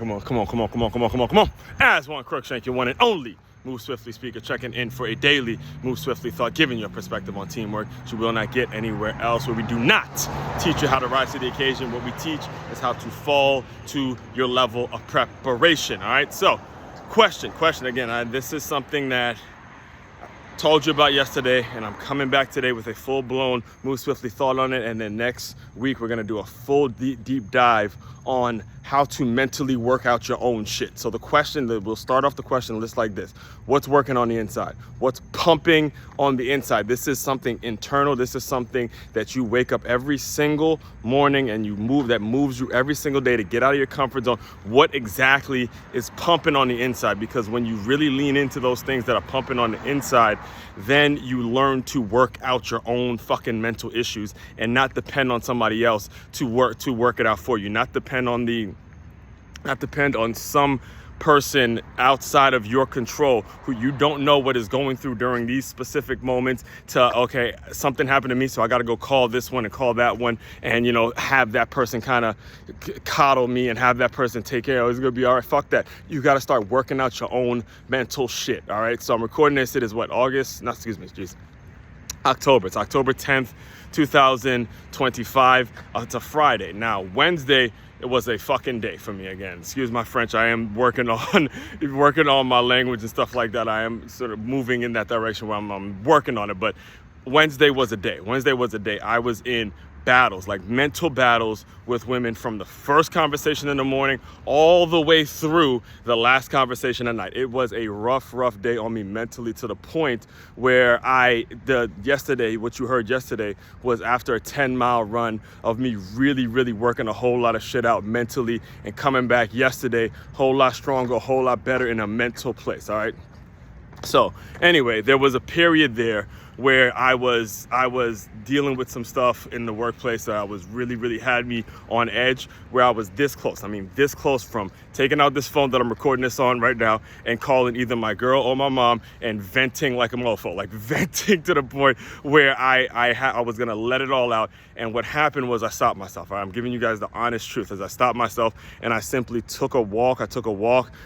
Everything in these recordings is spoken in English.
Come on, come on, come on, come on, come on, come on, come on. As one Crookshank, your one and only Move Swiftly speaker, checking in for a daily Move Swiftly thought, giving you a perspective on teamwork you will not get anywhere else, where we do not teach you how to rise to the occasion. What we teach is how to fall to your level of preparation. All right, so question again. This is something that I told you about yesterday, and I'm coming back today with a full-blown Move Swiftly thought on it. And then next week we're gonna do a full deep dive on how to mentally work out your own shit. So the question that we'll start off the question list like this: what's working on the inside? What's pumping on the inside? This is something internal. This is something that you wake up every single morning and you moves you every single day to get out of your comfort zone. What exactly is pumping on the inside? Because when you really lean into those things that are pumping on the inside, then you learn to work out your own fucking mental issues and not depend on somebody else to work it out for you. Not depend on some person outside of your control who you don't know what is going through during these specific moments. Okay, something happened to me, so I got to go call this one and call that one, and have that person kind of coddle me and have that person take care of it. It's gonna be all right. Fuck that. You got to start working out your own mental shit. All right, so I'm recording this. It is October. It's October 10th, 2025. It's a Friday. Now, Wednesday, it was a fucking day for me again. Excuse my French. I am working on my language and stuff like that. I am sort of moving in that direction where I'm working on it. But Wednesday was a day. I was in battles, like mental battles with women, from the first conversation in the morning all the way through the last conversation at night. It was a rough day on me mentally, to the point where what you heard yesterday was after a 10-mile run of me really working a whole lot of shit out mentally, and coming back yesterday whole lot stronger, a whole lot better in a mental place. All right. So anyway, there was a period there where I was dealing with some stuff in the workplace that I was really had me on edge, where I was this close. I mean, this close from taking out this phone that I'm recording this on right now and calling either my girl or my mom and venting like a mofo, like venting to the point where I was gonna let it all out. And what happened was I stopped myself. I'm giving you guys the honest truth. As I stopped myself and I simply took a walk.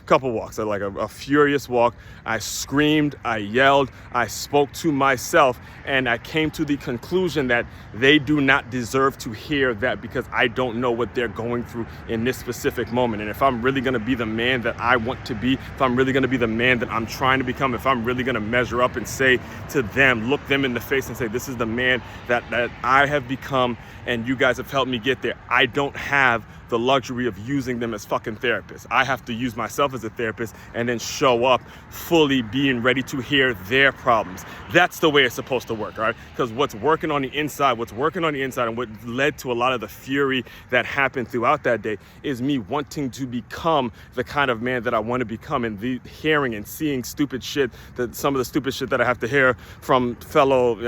Couple walks, like a furious walk. I screamed, I yelled, I spoke to myself, and I came to the conclusion that they do not deserve to hear that, because I don't know what they're going through in this specific moment. And if I'm really going to be the man that I want to be, if I'm really going to be the man that I'm trying to become, if I'm really going to measure up and say to them, look them in the face and say, this is the man that I have become, and you guys have helped me get there, I don't have the luxury of using them as fucking therapists. I have to use myself as a therapist and then show up fully being ready to hear their problems. That's the way it's supposed to work, all right? Because what's working on the inside and what led to a lot of the fury that happened throughout that day is me wanting to become the kind of man that I want to become, and hearing and seeing stupid shit, some of the stupid shit that I have to hear from fellow,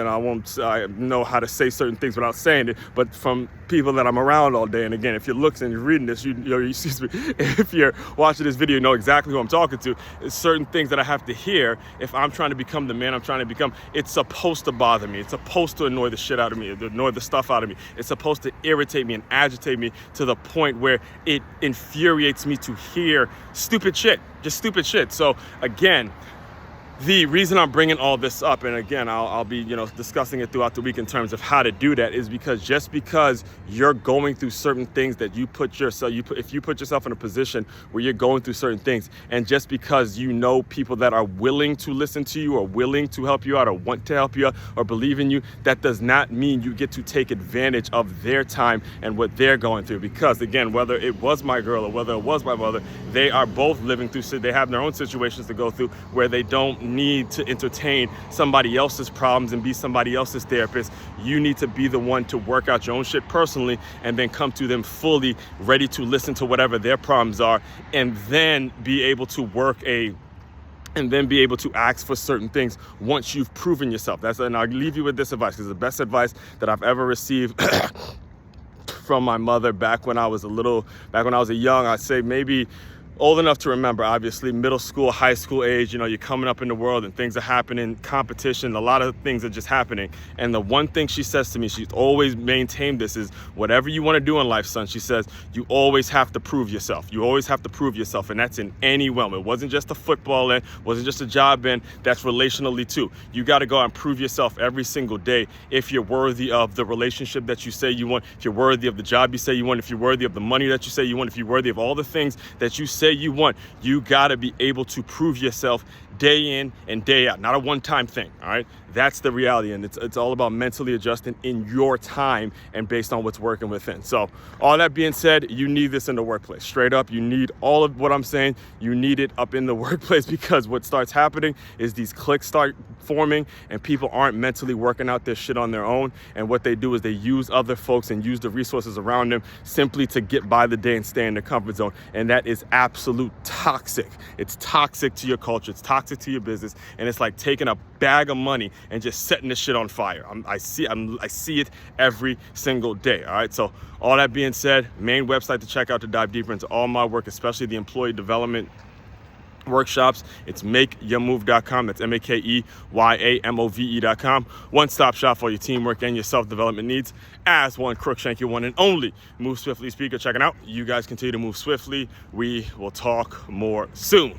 I know how to say certain things without saying it, but from people that I'm around all day. And again, if you're looking and you're reading this, if you're watching this video, you know exactly who I'm talking to. It's certain things that I have to hear if I'm trying to become the man I'm trying to become. It's supposed to bother me. It's supposed to annoy the shit out of me, annoy the stuff out of me. It's supposed to irritate me and agitate me to the point where it infuriates me to hear stupid shit, just stupid shit. So again, the reason I'm bringing all this up, and again, I'll be discussing it throughout the week in terms of how to do that, is because just because you're going through certain things that if you put yourself in a position where you're going through certain things, and just because you know people that are willing to listen to you or willing to help you out or want to help you out or believe in you, that does not mean you get to take advantage of their time and what they're going through. Because again, whether it was my girl or whether it was my mother, they are both living through, they have their own situations to go through where they don't need to entertain somebody else's problems and be somebody else's therapist. You need to be the one to work out your own shit personally, and then come to them fully ready to listen to whatever their problems are, and then be able to be able to ask for certain things once you've proven yourself. And I'll leave you with this advice, because the best advice that I've ever received from my mother back when I was a young, I'd say maybe old enough to remember, obviously, middle school, high school age, you know, you're coming up in the world and things are happening, competition, a lot of things are just happening. And the one thing she says to me, she's always maintained this, is whatever you want to do in life, son, she says, you always have to prove yourself. You always have to prove yourself. And that's in any realm. It wasn't just a football end, wasn't just a job end, that's relationally too. You got to go out and prove yourself every single day if you're worthy of the relationship that you say you want, if you're worthy of the job you say you want, if you're worthy of the money that you say you want, if you're worthy of all the things that you say you want. You got to be able to prove yourself day in and day out, not a one-time thing. All right, that's the reality, and it's all about mentally adjusting in your time and based on what's working within. So all that being said, you need this in the workplace. Straight up, you need all of what I'm saying. You need it up in the workplace, because what starts happening is these cliques start forming and people aren't mentally working out their shit on their own. And what they do is they use other folks and use the resources around them simply to get by the day and stay in their comfort zone. And that is absolute toxic. It's toxic to your culture. It's toxic to your business. And it's like taking a bag of money and just setting this shit on fire. I see it every single day. All right. So all that being said, main website to check out to dive deeper into all my work, especially the employee development workshops, it's makeyourmove.com. That's makeymove.com. One-stop shop for your teamwork and your self-development needs. As one Crookshank, your one and only Move Swiftly speaker checking out. You guys continue to move swiftly. We will talk more soon.